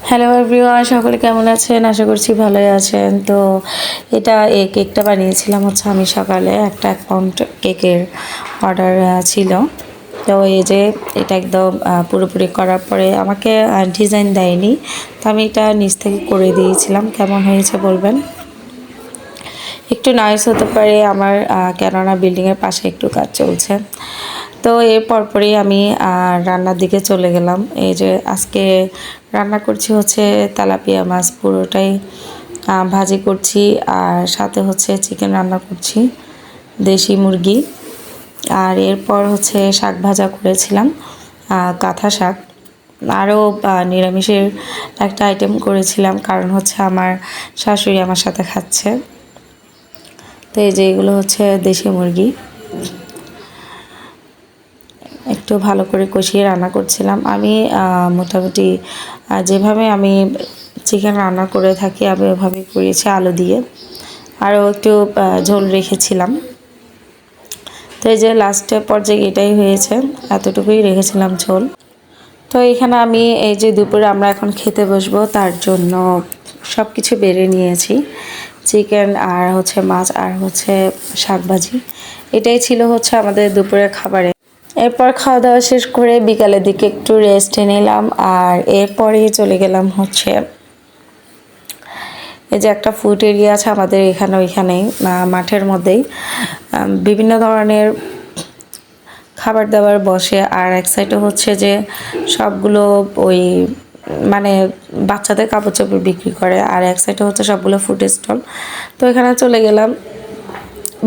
Hello everyone, সকলে কেমন আছেন? আশা করছি ভালোই আছেন। তো এই কেকটা বানিয়েছিলাম হচ্ছে আমি সকালে। একটা 1 পাউন্ড কেকের অর্ডার ছিল। তো এই যে এটা একদম পুরোপুরি করার পরে আমাকে ডিজাইন দেয়নি, তো আমি এটা নিচ থেকে করে দিয়েছিলাম। কেমন হয়েছে বলবেন। একটু নয়েজ হতে পারে আমার, কেননা বিল্ডিংয়ের পাশে একটু কাজ চলছে। তো এর পরপরই আমি রান্নার দিকে চলে গেলাম। এই যে আজকে রান্না করছি হচ্ছে তেলাপিয়া মাছ, পুরোটাই ভাজি করছি, আর সাথে হচ্ছে চিকেন রান্না করছি, দেশি মুরগি। আর এরপর হচ্ছে শাক ভাজা করেছিলাম, কাঁথা শাক। আরও নিরামিষের একটা আইটেম করেছিলাম, কারণ হচ্ছে আমার শাশুড়ি আমার সাথে খাচ্ছে। তো এই যে এগুলো হচ্ছে দেশি মুরগি, একটু ভালো করে কষিয়ে রান্না করছিলাম আমি। মোটামুটি যেভাবে আমি চিকেন রান্না করে থাকি আমি ওভাবেই করেছি, আলু দিয়ে। আরও একটু ঝোল রেখেছিলাম। তো এই যে লাস্টের পর্যায়ে এটাই হয়েছে, এতটুকুই রেখেছিলাম ঝোল। তো এখানে আমি এই যে দুপুরে আমরা এখন খেতে বসবো, তার জন্য সব কিছু বেড়ে নিয়েছি। চিকেন আর হচ্ছে মাছ আর হচ্ছে শাক ভাজি, এটাই ছিল হচ্ছে আমাদের দুপুরের খাবারে। এরপর খাওয়া দাওয়া শেষ করে বিকালের দিকে একটু রেস্টে নিলাম, আর এরপরে চলে গেলাম হচ্ছে এই যে একটা ফুড এরিয়া আছে আমাদের এখানে, ওইখানেই মাঠের মধ্যেই বিভিন্ন ধরনের খাবার দাবার বসে। আর এক সাইডে হচ্ছে যে সবগুলো ওই মানে বাচ্চাদের কাপড় চোপড় বিক্রি করে, আর এক সাইডে হচ্ছে সবগুলো ফুড স্টল। তো এখানে চলে গেলাম।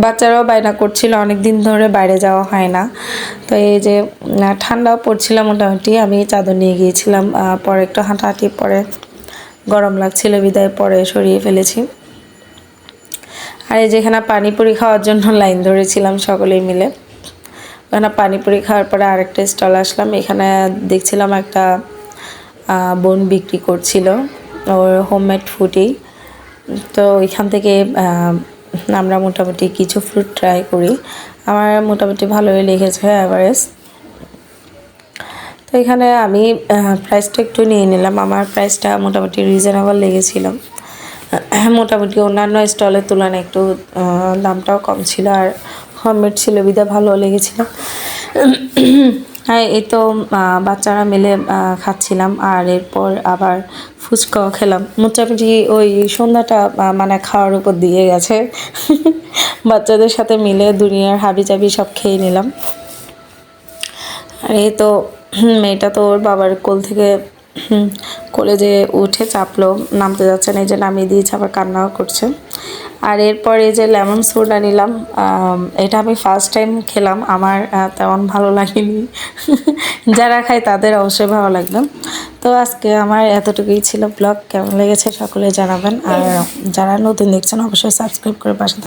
বাচ্চারাও বায়না করছিল, অনেক দিন ধরে বাইরে যাওয়া হয় না। তো এই যে ঠান্ডাও পড়ছিল মোটামুটি, আমি চাদর নিয়ে গিয়েছিলাম। পরে একটু হাঁটাহাঁটি, পরে গরম লাগছিল বিদায় পরে সরিয়ে ফেলেছি। আর এই যেখানে পানিপুরি খাওয়ার জন্য লাইন ধরেছিলাম সকলেই মিলে। ওখানে পানিপুরি খাওয়ার পরে আরেকটা স্টল আসলাম। এখানে দেখছিলাম একটা বোন বিক্রি করছিল ওর হোমমেড ফুডই। তো এখান থেকে আমরা মোটামুটি কিছু ফ্রুট ট্রাই করি। আমার মোটামুটি ভালোই লেগেছে, অ্যাভারেজ। তো এখানে আমি প্রাইসটা একটু নিয়ে নিলাম। আমার প্রাইসটা মোটামুটি রিজনেবল লেগেছিল। মোটামুটি অন্যান্য স্টলের তুলনায় একটু দামটাও কম ছিল, আর হোমমেড ছিল বিধা ভালো লেগেছিল। হ্যাঁ, এই তো বাচ্চারা মিলে খাচ্ছিলাম, আর এরপর আবার ফুচকাও খেলাম। মোটামুটি ওই সন্ধ্যাটা মানে খাওয়ার উপর দিয়ে গেছে। বাচ্চাদের সাথে মিলে দুনিয়ার হাবিজাবি সব খেয়ে নিলাম। আর এই তো মেয়েটা তো ওর বাবার কোল থেকে কলেজে উঠে চাপলো, নামতে যাচ্ছে না, এই যে নামিয়ে দিয়েছে, আবার কান্নাও করছে। আর এরপর এই যে লেমন সোডা নিলাম। এটা আমি ফার্স্ট টাইম খেলাম, আমার তেমন ভালো লাগেনি। যারা খায় তাদের অবশ্যই ভালো লাগবে। তো আজকে আমার এতটুকুই ছিল ব্লগ। কেমন লেগেছে সকলে জানাবেন, আর যারা নতুন দেখছেন অবশ্যই সাবস্ক্রাইব করে পাশে